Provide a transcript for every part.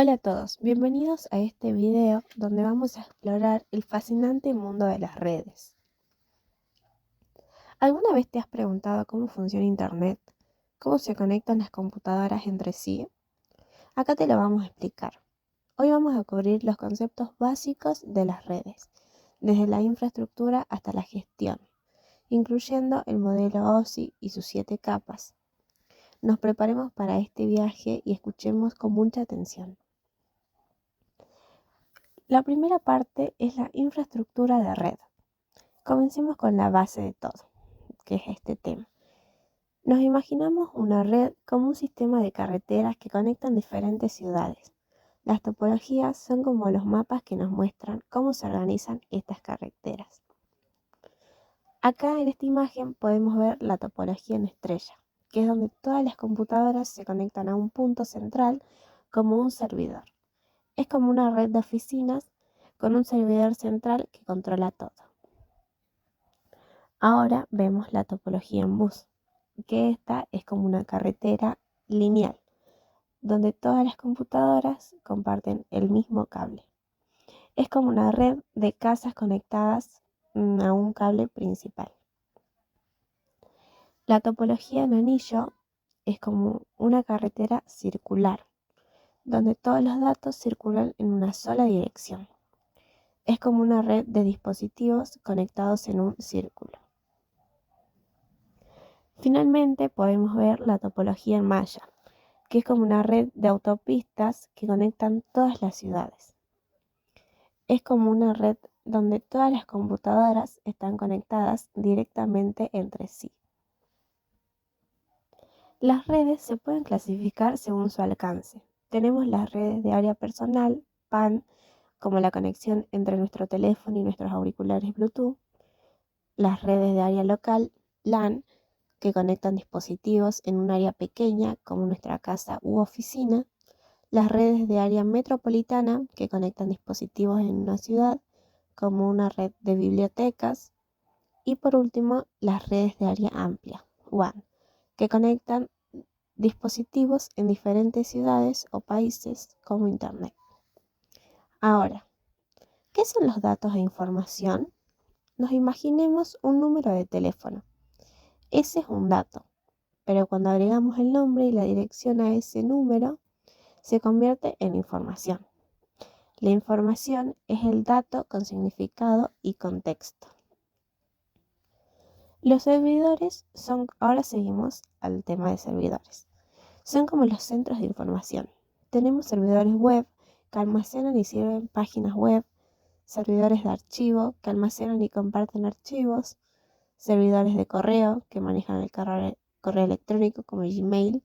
Hola a todos, bienvenidos a este video donde vamos a explorar el fascinante mundo de las redes. ¿Alguna vez te has preguntado cómo funciona Internet? ¿Cómo se conectan las computadoras entre sí? Acá te lo vamos a explicar. Hoy vamos a cubrir los conceptos básicos de las redes, desde la infraestructura hasta la gestión, incluyendo el modelo OSI y sus 7 capas. Nos preparemos para este viaje y escuchemos con mucha atención. La primera parte es la infraestructura de red. Comencemos con la base de todo, que es este tema. Nos imaginamos una red como un sistema de carreteras que conectan diferentes ciudades. Las topologías son como los mapas que nos muestran cómo se organizan estas carreteras. Acá en esta imagen podemos ver la topología en estrella, que es donde todas las computadoras se conectan a un punto central como un servidor. Es como una red de oficinas con un servidor central que controla todo. Ahora vemos la topología en bus, que esta es como una carretera lineal, donde todas las computadoras comparten el mismo cable. Es como una red de casas conectadas a un cable principal. La topología en anillo es como una carretera circular, donde todos los datos circulan en una sola dirección. Es como una red de dispositivos conectados en un círculo. Finalmente podemos ver la topología en malla, que es como una red de autopistas que conectan todas las ciudades. Es como una red donde todas las computadoras están conectadas directamente entre sí. Las redes se pueden clasificar según su alcance. Tenemos las redes de área personal, PAN, como la conexión entre nuestro teléfono y nuestros auriculares Bluetooth. Las redes de área local, LAN, que conectan dispositivos en un área pequeña como nuestra casa u oficina. Las redes de área metropolitana, que conectan dispositivos en una ciudad como una red de bibliotecas. Y por último, las redes de área amplia, WAN, que conectan dispositivos en diferentes ciudades o países como Internet. Ahora, ¿qué son los datos e información? Nos imaginemos un número de teléfono. Ese es un dato, pero cuando agregamos el nombre y la dirección a ese número, se convierte en información. La información es el dato con significado y contexto. Los servidores son, ahora seguimos al tema de servidores. Son como los centros de información. Tenemos servidores web que almacenan y sirven páginas web, servidores de archivo que almacenan y comparten archivos, servidores de correo que manejan el correo electrónico como Gmail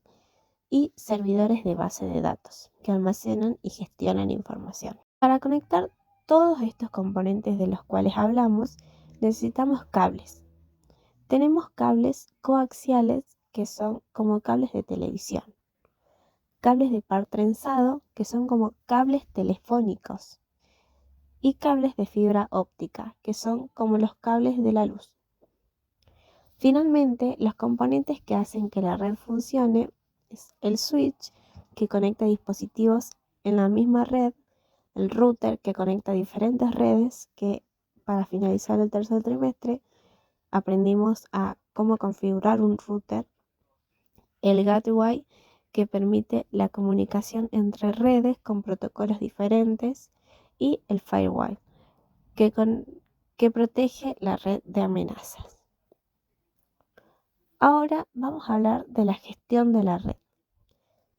y servidores de base de datos que almacenan y gestionan información. Para conectar todos estos componentes de los cuales hablamos, necesitamos cables. Tenemos cables coaxiales que son como cables de televisión, cables de par trenzado que son como cables telefónicos y cables de fibra óptica que son como los cables de la luz. Finalmente, los componentes que hacen que la red funcione es el switch que conecta dispositivos en la misma red, el router que conecta diferentes redes, que para finalizar el tercer trimestre aprendimos a cómo configurar un router, el gateway que permite la comunicación entre redes con protocolos diferentes y el firewall que protege la red de amenazas. Ahora vamos a hablar de la gestión de la red.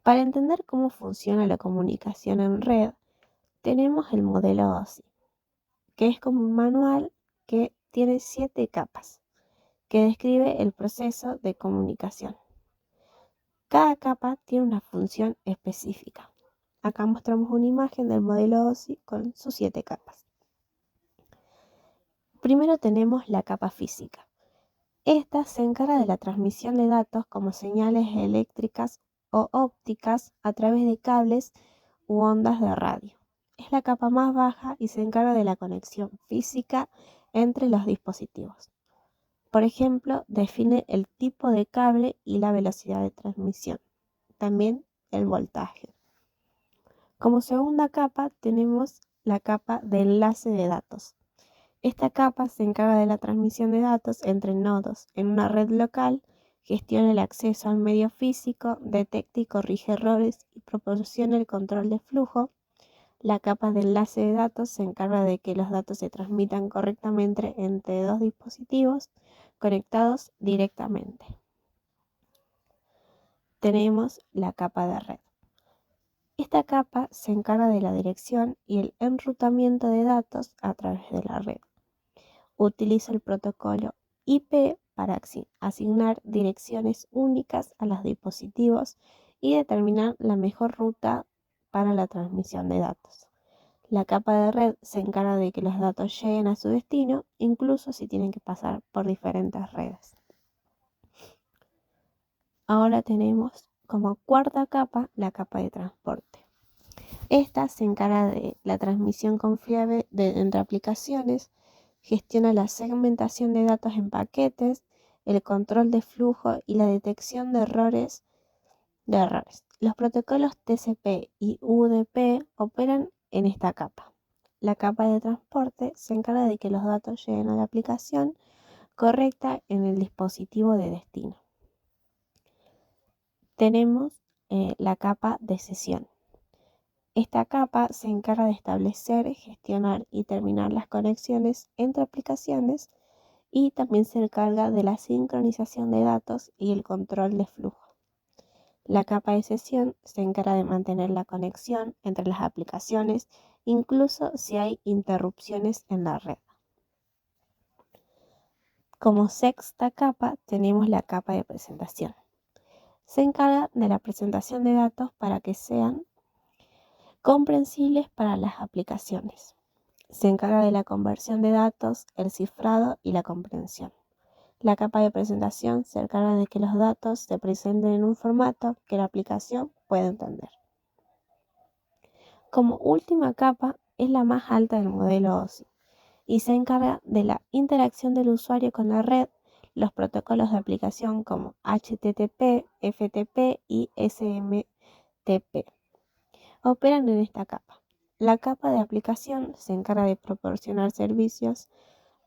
Para entender cómo funciona la comunicación en red, tenemos el modelo OSI, que es como un manual que tiene 7 capas, que describe el proceso de comunicación. Cada capa tiene una función específica. Acá mostramos una imagen del modelo OSI con sus 7 capas. Primero tenemos la capa física. Esta se encarga de la transmisión de datos como señales eléctricas o ópticas a través de cables u ondas de radio. Es la capa más baja y se encarga de la conexión física entre los dispositivos. Por ejemplo, define el tipo de cable y la velocidad de transmisión. También el voltaje. Como segunda capa tenemos la capa de enlace de datos. Esta capa se encarga de la transmisión de datos entre nodos en una red local, gestiona el acceso al medio físico, detecta y corrige errores y proporciona el control de flujo. La capa de enlace de datos se encarga de que los datos se transmitan correctamente entre dos dispositivos conectados directamente. Tenemos la capa de red. Esta capa se encarga de la dirección y el enrutamiento de datos a través de la red. Utiliza el protocolo IP para asignar direcciones únicas a los dispositivos y determinar la mejor ruta para la transmisión de datos. La capa de red se encarga de que los datos lleguen a su destino, incluso si tienen que pasar por diferentes redes. Ahora tenemos como cuarta capa la capa de transporte. Esta se encarga de la transmisión confiable entre aplicaciones, gestiona la segmentación de datos en paquetes, el control de flujo y la detección de errores. Los protocolos TCP y UDP operan en esta capa. La capa de transporte se encarga de que los datos lleguen a la aplicación correcta en el dispositivo de destino. Tenemos la capa de sesión. Esta capa se encarga de establecer, gestionar y terminar las conexiones entre aplicaciones y también se encarga de la sincronización de datos y el control de flujo. La capa de sesión se encarga de mantener la conexión entre las aplicaciones, incluso si hay interrupciones en la red. Como sexta capa tenemos la capa de presentación. Se encarga de la presentación de datos para que sean comprensibles para las aplicaciones. Se encarga de la conversión de datos, el cifrado y la comprensión. La capa de presentación se encarga de que los datos se presenten en un formato que la aplicación pueda entender. Como última capa es la más alta del modelo OSI y se encarga de la interacción del usuario con la red. Los protocolos de aplicación como HTTP, FTP y SMTP operan en esta capa. La capa de aplicación se encarga de proporcionar servicios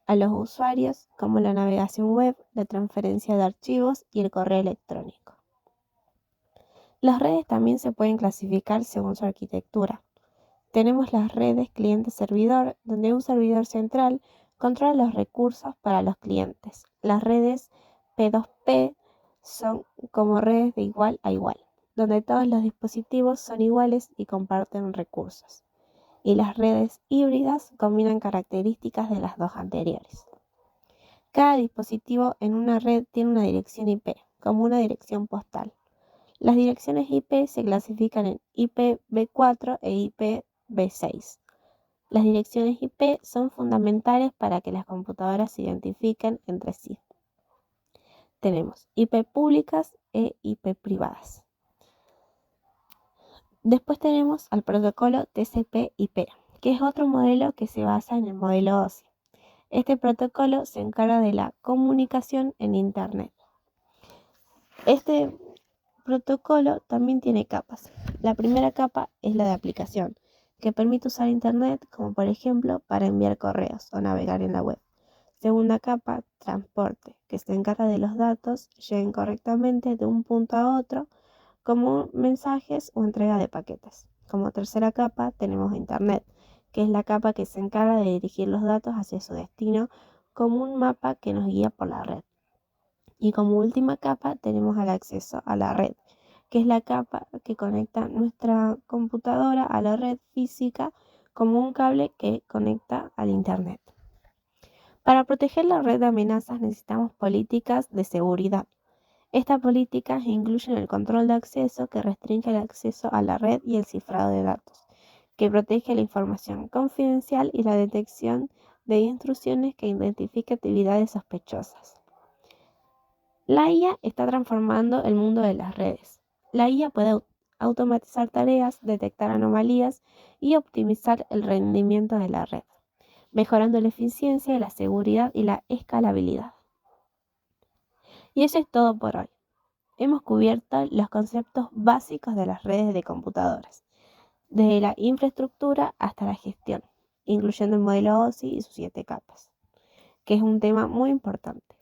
a los usuarios como la navegación web, la transferencia de archivos y el correo electrónico. Las redes también se pueden clasificar según su arquitectura. Tenemos las redes cliente-servidor, donde un servidor central controla los recursos para los clientes. Las redes P2P son como redes de igual a igual, donde todos los dispositivos son iguales y comparten recursos. Y las redes híbridas combinan características de las dos anteriores. Cada dispositivo en una red tiene una dirección IP, como una dirección postal. Las direcciones IP se clasifican en IPv4 e IPv6. Las direcciones IP son fundamentales para que las computadoras se identifiquen entre sí. Tenemos IP públicas e IP privadas. Después tenemos al protocolo TCP/IP, que es otro modelo que se basa en el modelo OSI. Este protocolo se encarga de la comunicación en Internet. Este protocolo también tiene capas. La primera capa es la de aplicación, que permite usar Internet como por ejemplo para enviar correos o navegar en la web. Segunda capa, transporte, que se encarga de los datos lleguen correctamente de un punto a otro como mensajes o entrega de paquetes. Como tercera capa tenemos Internet, que es la capa que se encarga de dirigir los datos hacia su destino como un mapa que nos guía por la red. Y como última capa tenemos el acceso a la red, que es la capa que conecta nuestra computadora a la red física como un cable que conecta al Internet. Para proteger la red de amenazas necesitamos políticas de seguridad. Estas políticas incluyen el control de acceso que restringe el acceso a la red y el cifrado de datos, que protege la información confidencial y la detección de intrusiones que identifique actividades sospechosas. La IA está transformando el mundo de las redes. La IA puede automatizar tareas, detectar anomalías y optimizar el rendimiento de la red, mejorando la eficiencia, la seguridad y la escalabilidad. Y eso es todo por hoy. Hemos cubierto los conceptos básicos de las redes de computadoras. desde la infraestructura hasta la gestión, incluyendo el modelo OSI y sus 7 capas, que es un tema muy importante.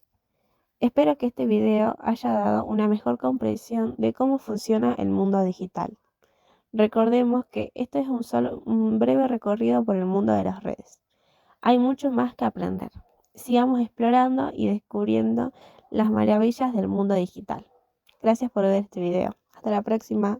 Espero que este video haya dado una mejor comprensión de cómo funciona el mundo digital. Recordemos que este es un breve recorrido por el mundo de las redes. Hay mucho más que aprender. Sigamos explorando y descubriendo las maravillas del mundo digital. Gracias por ver este video. Hasta la próxima.